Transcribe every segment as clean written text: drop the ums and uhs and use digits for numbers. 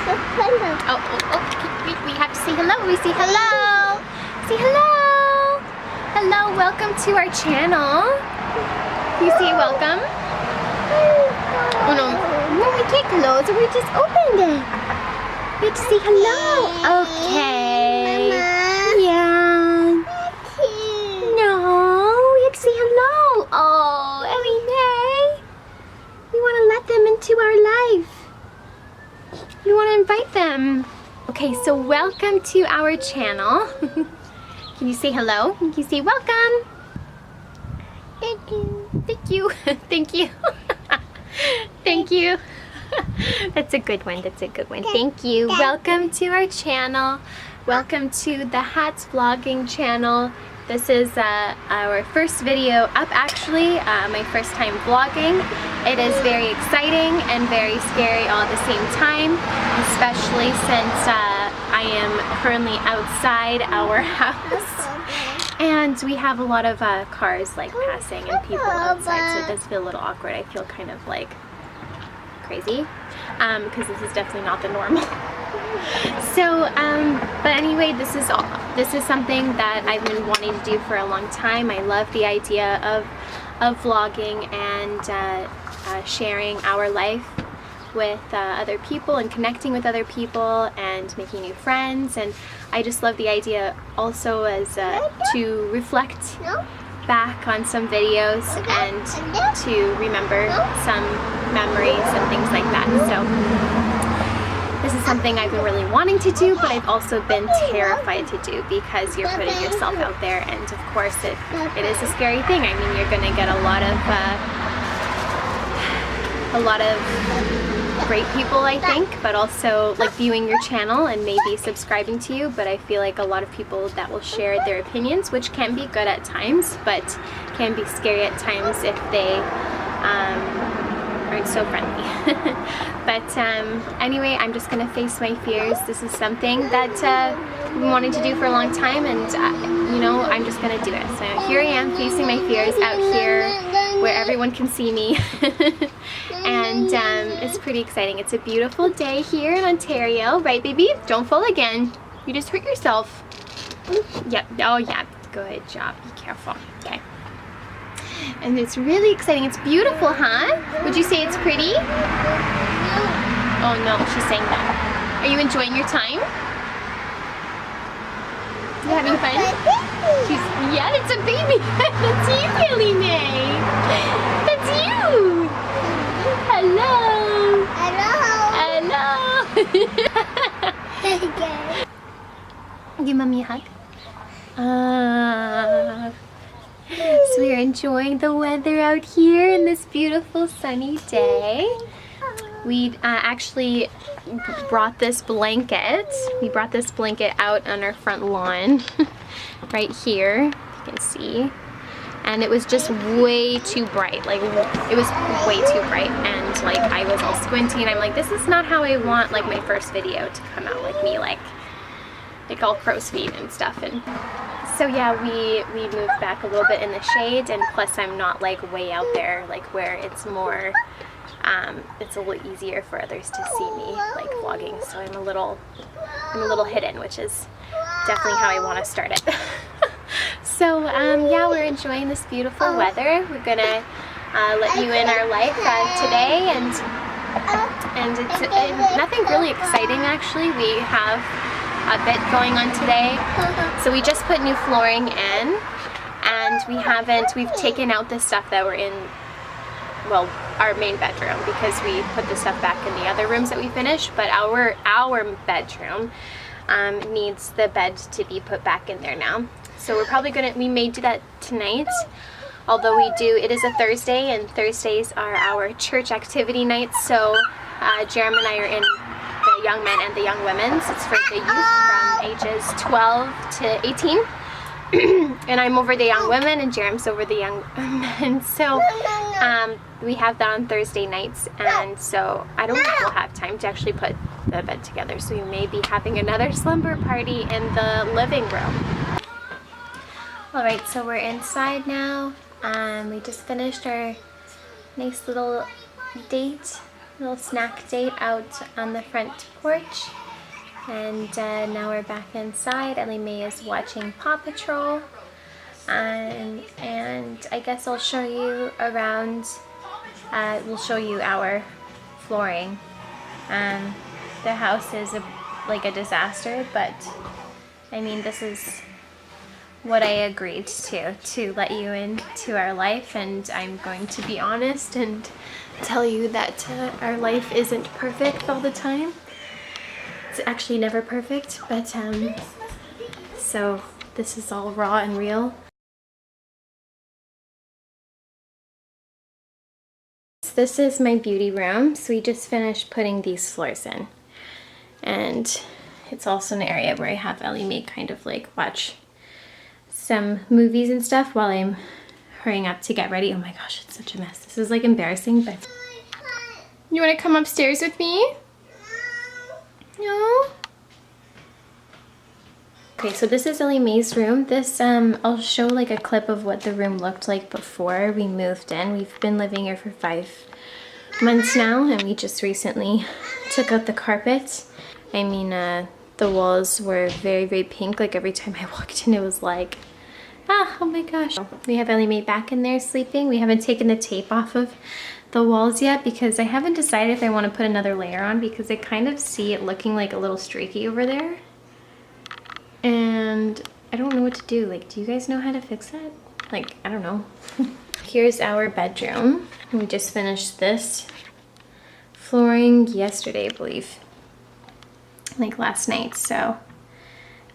We have to say hello. We say hello. Say hello. Hello, welcome to our channel. You say welcome? Oh no, we can't close it. We just opened it. We have to say hello. Okay. Yeah. No, we have to say hello. Oh, Ellie Mae. We want to let them into our life. We want to invite them. Okay, so welcome to our channel. Can you say hello? Can you say welcome? Thank you. Thank you. Thank you. Thank you. That's a good one. That's a good one. Thank you. Welcome to our channel. Welcome to the Hats Vlogging channel. This is our first video up actually, my first time vlogging. It is very exciting and very scary all at the same time, especially since I am currently outside our house and we have a lot of cars like passing and people outside, so it does feel a little awkward. I feel kind of like crazy because this is definitely not the normal. So, but anyway, this is something that I've been wanting to do for a long time. I love the idea of vlogging and sharing our life with other people and connecting with other people and making new friends. And I just love the idea also as to reflect back on some videos and to remember some memories and things like that. So this is something I've been really wanting to do, but I've also been terrified to do because you're putting yourself out there, and of course it is a scary thing. I mean, you're gonna get a lot of great people, I think, but also like viewing your channel and maybe subscribing to you, but I feel like a lot of people that will share their opinions, which can be good at times, but can be scary at times if they aren't so friendly. But anyway, I'm just gonna face my fears. This is something that I've been wanting to do for a long time, and you know, I'm just gonna do it. So here I am facing my fears out here where everyone can see me. And it's pretty exciting. It's a beautiful day here in Ontario, right baby? Don't fall again. You just hurt yourself. Yep, oh yeah, good job, be careful, okay. And it's really exciting. It's beautiful, huh? Would you say it's pretty? Oh no, she's saying that. Are you enjoying your time? You having fun? Yeah, it's a baby. That's you, Ellie Mae. That's you. Hello. Hello. Give mommy a hug. So we're enjoying the weather out here in this beautiful sunny day. We actually brought this blanket. We brought this blanket out on our front lawn right here, you can see. And it was just way too bright. Like, it was way too bright, and like I was all squinty, and I'm like, this is not how I want like my first video to come out, like me like all crow's feet and stuff. And so yeah, we moved back a little bit in the shade, and plus I'm not like way out there like where it's more it's a little easier for others to see me like vlogging, so I'm a little hidden, which is definitely how I want to start it. So yeah, we're enjoying this beautiful weather. We're gonna let you in our life today, and it's nothing really exciting actually. We have a bit going on today. So we just put new flooring in, and we've taken out the stuff that were in, well, our main bedroom, because we put the stuff back in the other rooms that we finished, but our bedroom needs the bed to be put back in there now. So we're probably we may do that tonight, although it is a Thursday, and Thursdays are our church activity nights, so Jerem and I are in the young men and the young women's. It's for the youth from ages 12 to 18. And I'm over the young women, and Jerem's over the young men. So we have that on Thursday nights, and so I don't think we'll have time to actually put the bed together. So we may be having another slumber party in the living room. Alright, so we're inside now. We just finished our nice little date little snack date out on the front porch. And now we're back inside. Ellie Mae is watching Paw Patrol. And I guess I'll show you around, we'll show you our flooring. The house is like a disaster, but I mean, this is what I agreed to let you into our life, and I'm going to be honest and tell you that our life isn't perfect all the time. It's actually never perfect, but so this is all raw and real. This is my beauty room. So we just finished putting these floors in, and it's also an area where I have Ellie Mae kind of like watch some movies and stuff while I'm hurrying up to get ready. Oh my gosh, it's such a mess. This is like embarrassing, but you want to come upstairs with me? No? Okay, so this is Ellie Mae's room. This, I'll show like a clip of what the room looked like before we moved in. We've been living here for 5 months now, and we just recently took out the carpet. I mean, the walls were very, very pink. Like every time I walked in, it was like, oh my gosh. We have Ellie Mae back in there sleeping. We haven't taken the tape off of the walls yet because I haven't decided if I want to put another layer on, because I kind of see it looking like a little streaky over there. And I don't know what to do. Like, do you guys know how to fix it? Like, I don't know. Here's our bedroom. We just finished this flooring yesterday, I believe. Like last night. So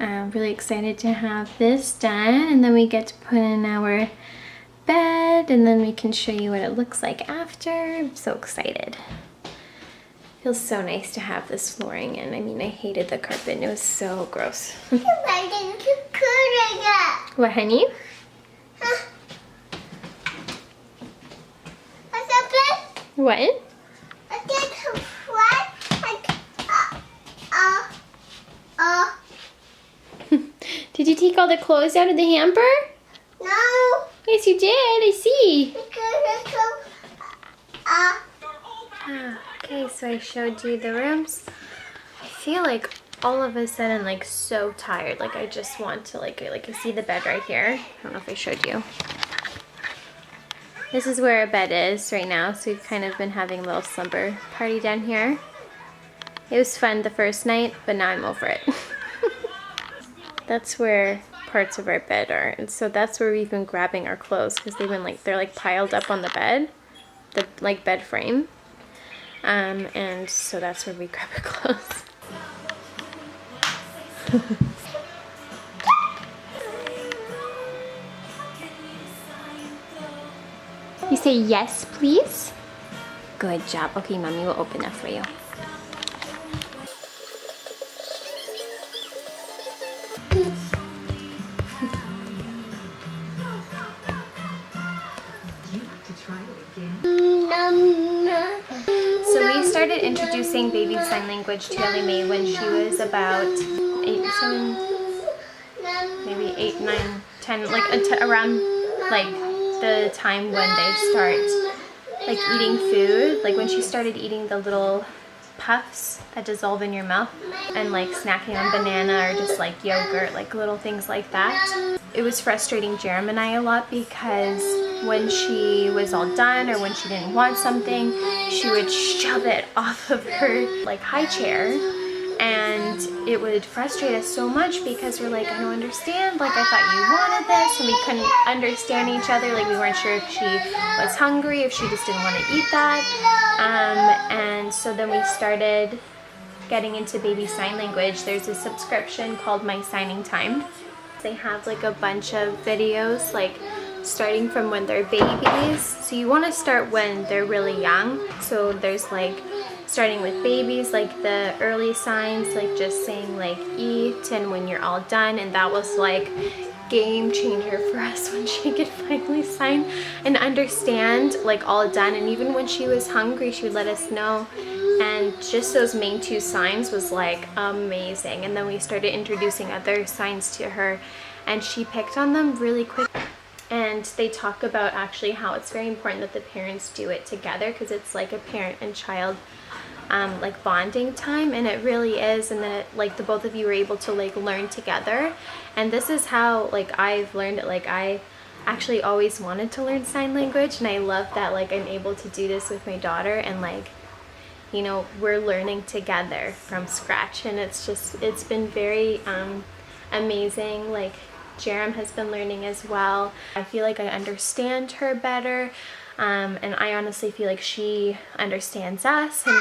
I'm really excited to have this done. And then we get to put in our bed, and then we can show you what it looks like after. I'm so excited. Feels so nice to have this flooring in. I mean, I hated the carpet and it was so gross. What, honey? What? Did you take all the clothes out of the hamper? No. Yes, you did. I see. Okay, so I showed you the rooms. I feel like all of a sudden like so tired. Like I just want to like I see the bed right here. I don't know if I showed you. This is where our bed is right now. So we've kind of been having a little slumber party down here. It was fun the first night, but now I'm over it. That's where parts of our bed are, and so that's where we've been grabbing our clothes, because they've been like, they're like piled up on the bed, the like bed frame, and so that's where we grab our clothes. You say yes, please? Good job. Okay, Mommy will open that for you. So we started introducing baby sign language to Ellie Mae when she was about 8, 9, 10, like around like the time when they start like eating food, like when she started eating the little puffs that dissolve in your mouth and like snacking on banana or just like yogurt, like little things like that. It was frustrating Jerem and I a lot, because when she was all done or when she didn't want something, she would shove it off of her like high chair, and it would frustrate us so much because we're like, I don't understand, like I thought you wanted this, and we couldn't understand each other. Like we weren't sure if she was hungry, if she just didn't want to eat that. And so then we started getting into baby sign language. There's a subscription called My Signing Time. They have like a bunch of videos, like starting from when they're babies. So you want to start when they're really young. So there's like starting with babies, like the early signs, like just saying like eat, and when you're all done. And that was like game changer for us when she could finally sign and understand like all done. And even when she was hungry, she would let us know. And just those main 2 signs was like amazing. And then we started introducing other signs to her, and she picked on them really quick. And they talk about actually how it's very important that the parents do it together, because it's like a parent and child like bonding time, and it really is. And then it, like the both of you are able to like learn together, and this is how like I've learned it. Like I actually always wanted to learn sign language, and I love that like I'm able to do this with my daughter, and like, you know, we're learning together from scratch, and it's been very amazing. Like Jerem has been learning as well. I feel like I understand her better, and I honestly feel like she understands us, and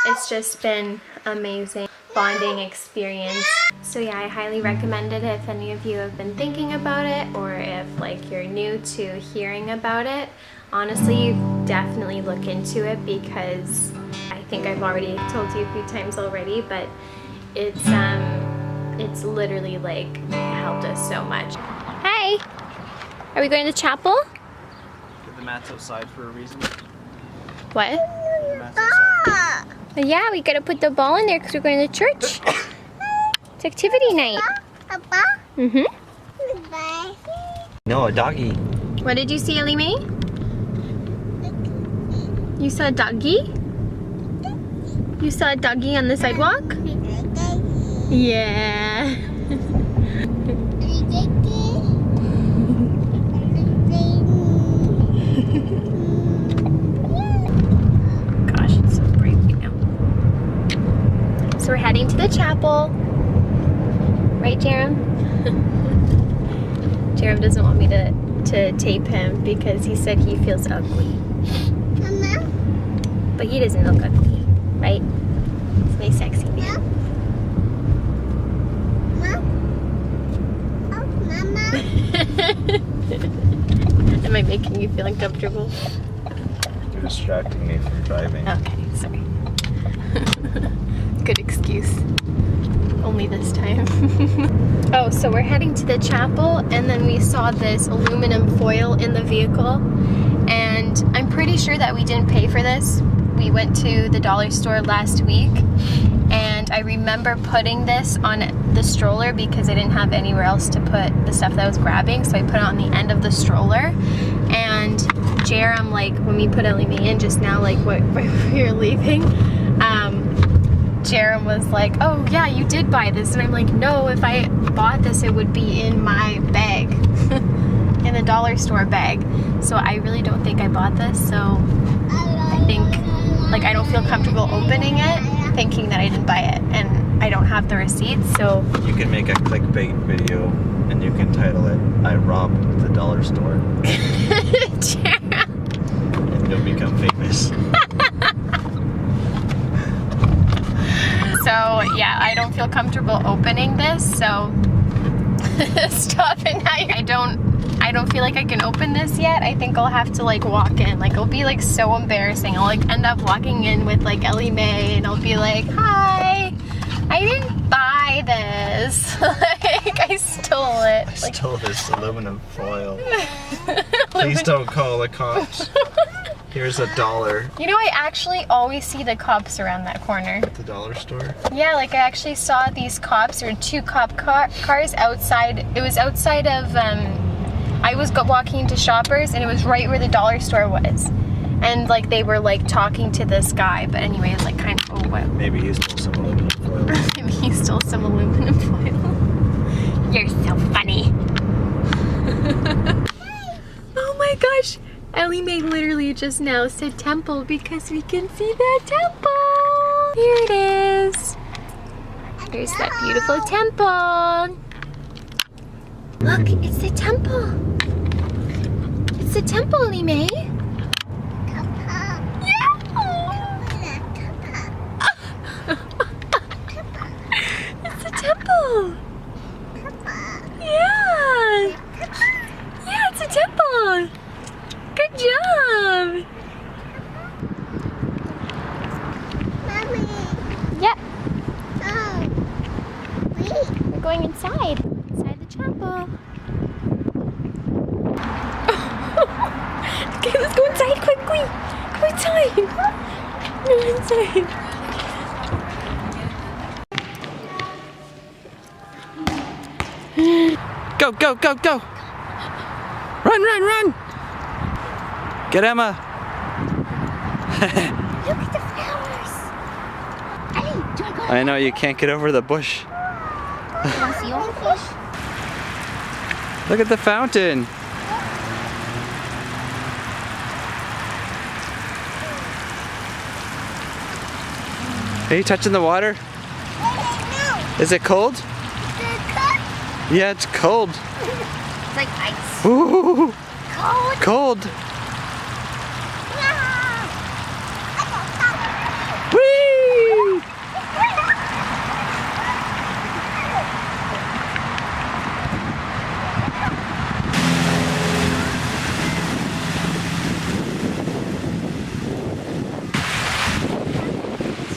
it's just been amazing bonding experience. So yeah, I highly recommend it if any of you have been thinking about it, or if like you're new to hearing about it. Honestly, definitely look into it, because I think I've already told you a few times already, but it's literally like helped us so much. Hi! Are we going to chapel? The mat's outside for a reason. What? The mat's outside. Yeah, we gotta put the ball in there because we're going to church. It's activity night. Mm-hmm. No, a doggy. What did you see, Ellie Mae? You saw a doggy? You saw a doggy on the sidewalk? Yeah. Gosh, it's so bright right now. So we're heading to the chapel. Right, Jerem? Jerem doesn't want me to tape him because he said he feels ugly. Mama? But he doesn't look ugly, right? He's my sexy man. Am I making you feel uncomfortable? You're distracting me from driving. Okay, sorry. Good excuse. Only this time. Oh, so we're heading to the chapel, and then we saw this aluminum foil in the vehicle, and I'm pretty sure that we didn't pay for this. We went to the dollar store last week, and I remember putting this on the stroller because I didn't have anywhere else to put the stuff that I was grabbing, so I put it on the end of the stroller. And Jerem, like when we put Ellie Mae in just now, like when we were leaving, Jerem was like, oh yeah, you did buy this. And I'm like, no, if I bought this, it would be in my bag, in the dollar store bag. So I really don't think I bought this. So I think, like, I don't feel comfortable opening it, thinking that I didn't buy it, and I don't have the receipt, so. You can make a clickbait video, and you can title it, I robbed the dollar store. And you'll become famous. So yeah, I don't feel comfortable opening this, so stop it now. I don't feel like I can open this yet. I think I'll have to like walk in. Like it'll be like so embarrassing. I'll like end up walking in with like Ellie Mae, and I'll be like, hi, I didn't buy this. Like I stole it. I stole this aluminum foil. Please don't call the cops. Here's $1. You know, I actually always see the cops around that corner. At the dollar store? Yeah, like I actually saw these cops, or two cop cars outside. It was outside of, I was walking into Shoppers, and it was right where the dollar store was. And like they were like talking to this guy, but anyway, it's like kind of, oh what? Maybe he stole some aluminum foil. Maybe he stole some aluminum foil. You're so funny. Oh my gosh. Ellie Mae literally just now said temple because we can see the temple. Here it is. There's that beautiful temple. Look, it's the temple. It's the temple, Ellie Mae. Yeah. It's the temple. Yeah. Yeah, it's a temple. Good job! Mommy. Yep. Oh. Wait. We're going inside the chapel. Okay, let's go inside quickly. Go inside. Go inside. Go, go, go, go! Run, run, run! Get Emma! Look at the flowers. I know, you can't get over the bush. Look at the fountain. Are you touching the water? Is it cold? Yeah, it's cold. It's like ice. Ooh, Cold. cold. Whee! There's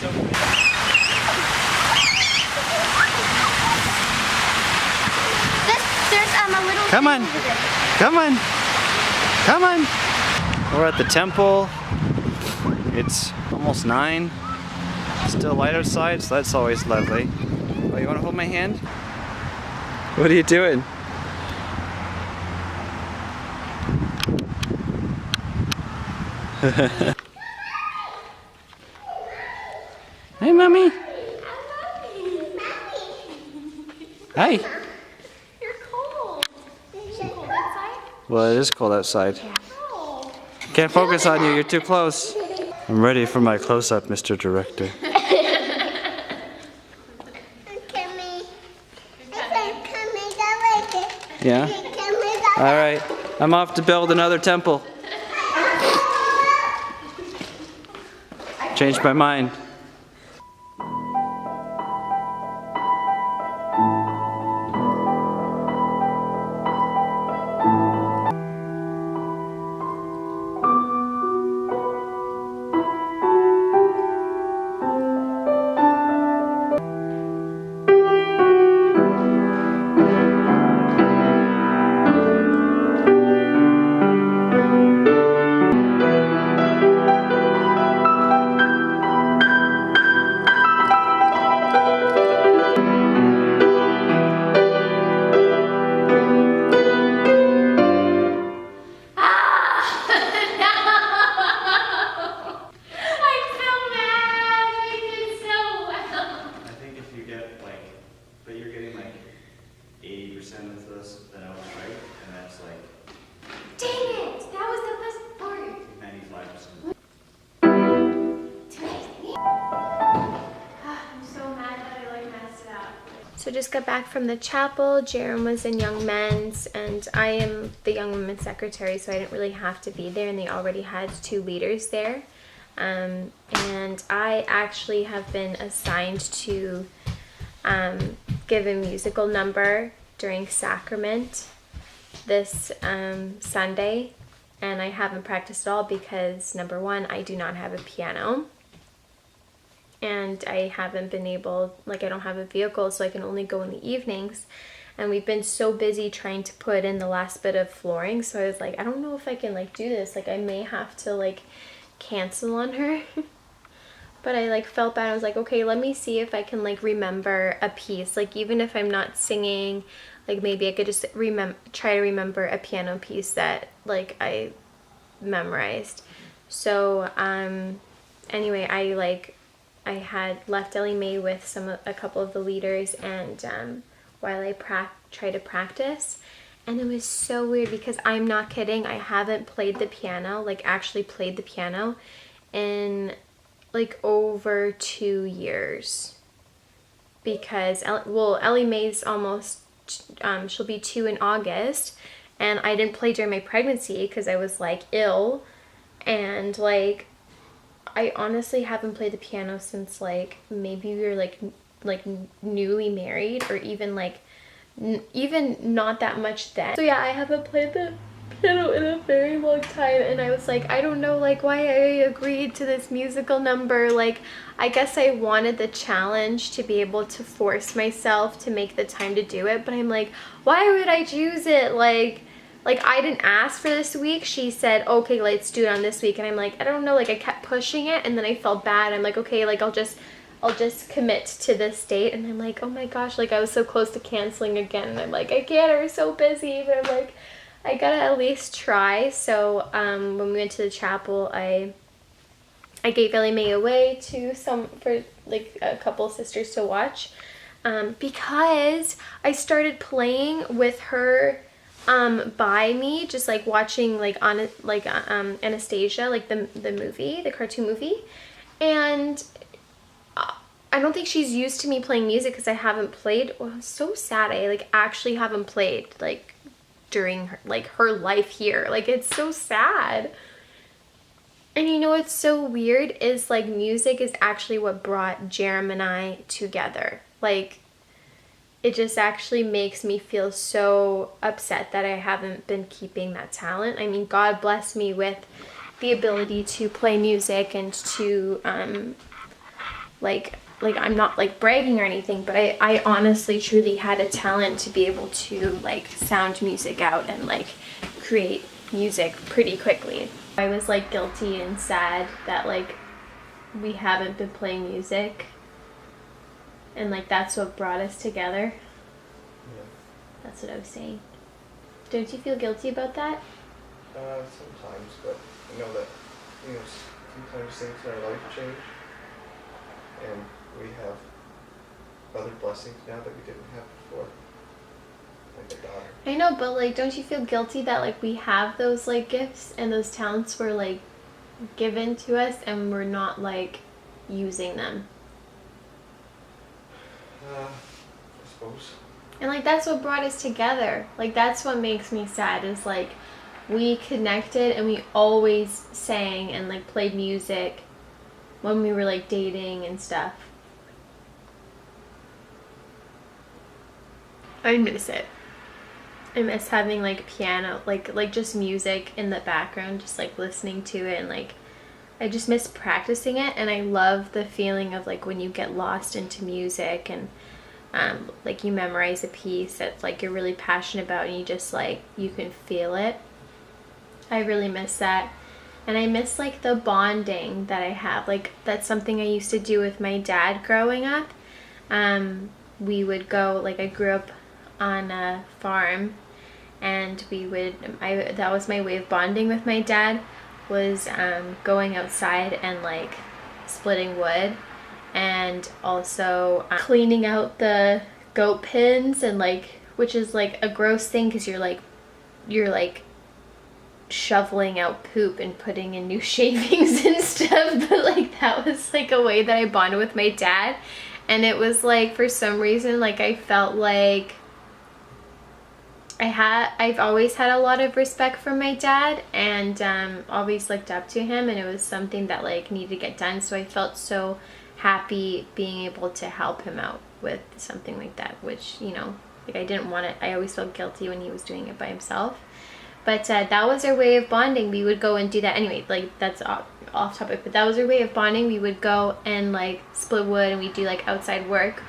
a little. Come on. over there. Come on. Come on. We're at the temple. It's almost 9. Still light outside, so that's always lovely. Oh, you want to hold my hand? What are you doing? Hey, Mommy. Hi. You're cold. Is it cold outside? Well, it is cold outside. Can't focus on you, you're too close. I'm ready for my close-up, Mr. Director. Yeah? Alright, I'm off to build another temple. Changed my mind. So just got back from the chapel. Jerem was in Young Men's, and I am the Young Women's secretary, so I didn't really have to be there, and they already had 2 leaders there. And I actually have been assigned to give a musical number during sacrament this Sunday, and I haven't practiced at all because, number one, I do not have a piano. And I haven't been able, like, I don't have a vehicle, so I can only go in the evenings. And we've been so busy trying to put in the last bit of flooring, so I was like, I don't know if I can, like, do this. Like, I may have to, like, cancel on her. But I, like, felt bad. I was like, okay, let me see if I can, like, remember a piece. Like, even if I'm not singing, like, maybe I could just try to remember a piano piece that, like, I memorized. So, anyway, I had left Ellie Mae with a couple of the leaders, and while I try to practice, and it was so weird because I'm not kidding, I haven't played the piano, like actually played the piano, in like over 2 years, because Ellie Mae's almost she'll be 2 in August, and I didn't play during my pregnancy because I was like ill, and like I honestly haven't played the piano since like maybe we were like newly married, or even like even not that much then. So yeah, I haven't played the piano in a very long time, and I was like, I don't know like why I agreed to this musical number. Like, I guess I wanted the challenge to be able to force myself to make the time to do it, but I'm like, why would I choose it? Like I didn't ask for this week. She said, okay, let's do it on this week. And I'm like, I don't know, like I kept pushing it, and then I felt bad. I'm like, okay, like I'll just commit to this date. And I'm like, oh my gosh, like I was so close to canceling again. And I'm like, I can't, I was so busy. But I'm like, I gotta at least try. So when we went to the chapel, I gave Ellie Mae away to like a couple sisters to watch, because I started playing with her by me, just like watching like on like Anastasia, like the movie, the cartoon movie, and I don't think she's used to me playing music because I haven't played. Well, I'm so sad. I like actually haven't played like during her life here. Like, it's so sad. And you know what's so weird is like music is actually what brought Jerem and I together. Like, it just actually makes me feel so upset that I haven't been keeping that talent. I mean, God bless me with the ability to play music and to like I'm not like bragging or anything, but I honestly truly had a talent to be able to like sound music out and like create music pretty quickly. I was like guilty and sad that like we haven't been playing music, and like that's what brought us together. Yeah. That's what I was saying. Don't you feel guilty about that? Sometimes, but I know that, you know, sometimes things in our life change, and we have other blessings now that we didn't have before, like a daughter. I know, but like, don't you feel guilty that like we have those like gifts and those talents were like given to us and we're not like using them? I suppose. And like that's what brought us together. Like that's what makes me sad is like we connected and we always sang and like played music when we were like dating and stuff. I miss it. I miss having like piano, like just music in the background, just like listening to it, and like I just miss practicing it. And I love the feeling of like when you get lost into music and like you memorize a piece that's like you're really passionate about and you just like you can feel it. I really miss that. And I miss like the bonding that I have. Like that's something I used to do with my dad growing up. We would go, like I grew up on a farm, and we would, that was my way of bonding with my dad, was going outside and like splitting wood, and also cleaning out the goat pens, and like, which is like a gross thing because you're like shoveling out poop and putting in new shavings and stuff, but like that was like a way that I bonded with my dad. And it was like, for some reason, like I felt like I've always had a lot of respect for my dad, and always looked up to him, and it was something that like needed to get done. So I felt so happy being able to help him out with something like that, which, you know, like I didn't want it. I always felt guilty when he was doing it by himself. But that was our way of bonding. We would go and do that. Anyway, like that's off topic, but that was our way of bonding. We would go and like split wood, and we'd do like outside work.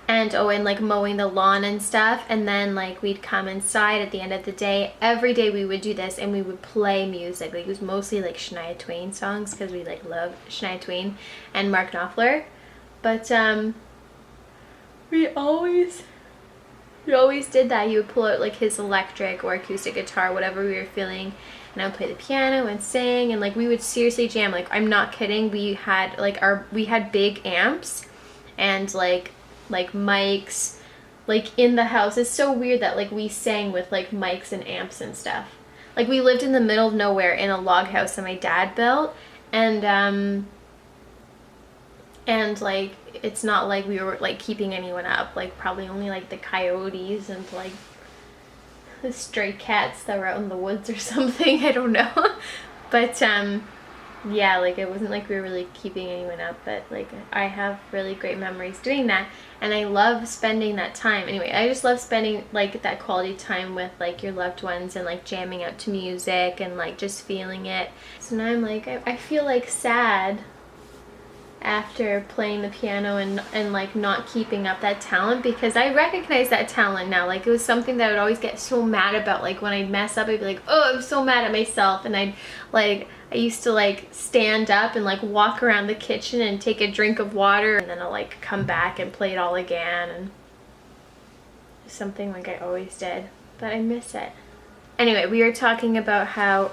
And and like mowing the lawn and stuff, and then like we'd come inside at the end of the day. Every day we would do this, and we would play music. Like it was mostly like Shania Twain songs because we like love Shania Twain and Mark Knopfler. But we always did that. He would pull out like his electric or acoustic guitar, whatever we were feeling, and I would play the piano and sing, and like we would seriously jam. Like I'm not kidding. We had like we had big amps and like mics like in the house. It's so weird that like we sang with like mics and amps and stuff. Like we lived in the middle of nowhere in a log house that my dad built, and like it's not like we were like keeping anyone up. Like probably only like the coyotes and like the stray cats that were out in the woods or something. I don't know. But yeah, like it wasn't like we were really keeping anyone up, but like I have really great memories doing that, and I love spending that time. Anyway, I just love spending like that quality time with like your loved ones, and like jamming out to music and like just feeling it. So now I'm like, I feel like sad after playing the piano and like not keeping up that talent, because I recognize that talent now. Like it was something that I would always get so mad about. Like when I'd mess up, I'd be like, oh, I'm so mad at myself, and I used to like stand up and like walk around the kitchen and take a drink of water, and then I'll like come back and play it all again, and something like I always did, but I miss it. Anyway, we were talking about how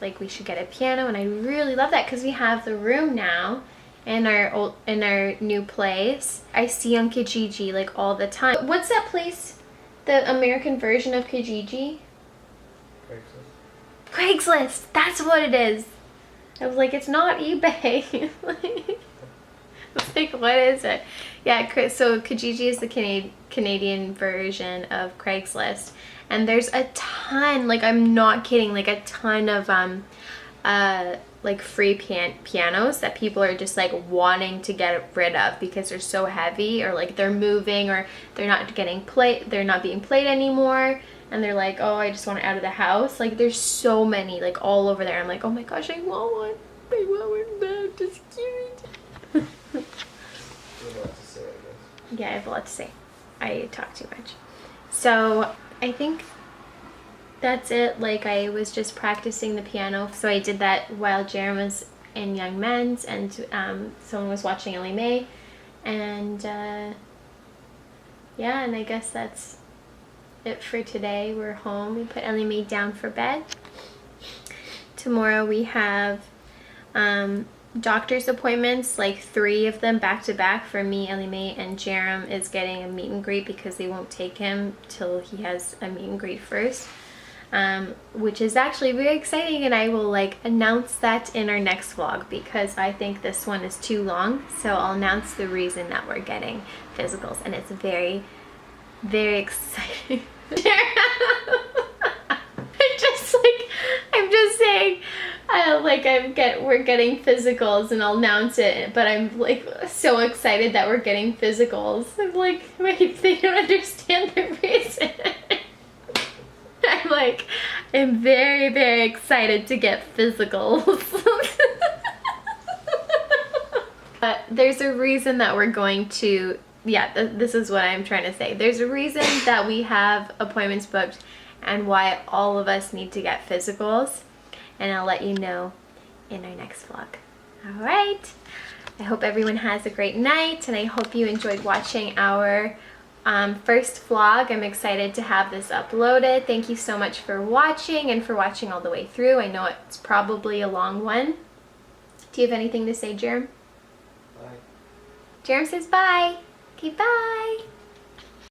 like we should get a piano, and I really love that because we have the room now, in our new place. I see on Kijiji like all the time. What's that place? The American version of Kijiji? Craigslist. That's what it is. I was like, it's not eBay. It's like, what is it? Yeah, so Kijiji is the Canadian version of Craigslist, and there's a ton, like I'm not kidding, like a ton of like free pianos that people are just like wanting to get rid of because they're so heavy, or like they're moving, or they're not being played anymore, and they're like, oh, I just want it out of the house. Like there's so many like all over there. I'm like, oh my gosh, I want one. I want one bad. Just cute. Yeah, I have a lot to say. I talk too much. So I think that's it. Like I was just practicing the piano. So I did that while Jerem was in Young Men's, and someone was watching Ellie Mae. And yeah, and I guess that's it for today. We're home. We put Ellie Mae down for bed. Tomorrow we have doctor's appointments, like 3 of them back to back for me, Ellie Mae, and Jerem is getting a meet and greet because they won't take him till he has a meet and greet first, which is actually very exciting, and I will like announce that in our next vlog because I think this one is too long. So I'll announce the reason that we're getting physicals, and it's very, very exciting. I'm just saying, we're getting physicals, and I'll announce it, but I'm like so excited that we're getting physicals. I'm like, wait, they don't understand the reason. I'm very, very excited to get physicals. But there's a reason that we're going to, yeah, this is what I'm trying to say. There's a reason that we have appointments booked and why all of us need to get physicals, and I'll let you know in our next vlog. All right, I hope everyone has a great night, and I hope you enjoyed watching our first vlog. I'm excited to have this uploaded. Thank you so much for watching, and for watching all the way through. I know it's probably a long one. Do you have anything to say, Jerem? Bye. Jerem says bye. Okay, bye.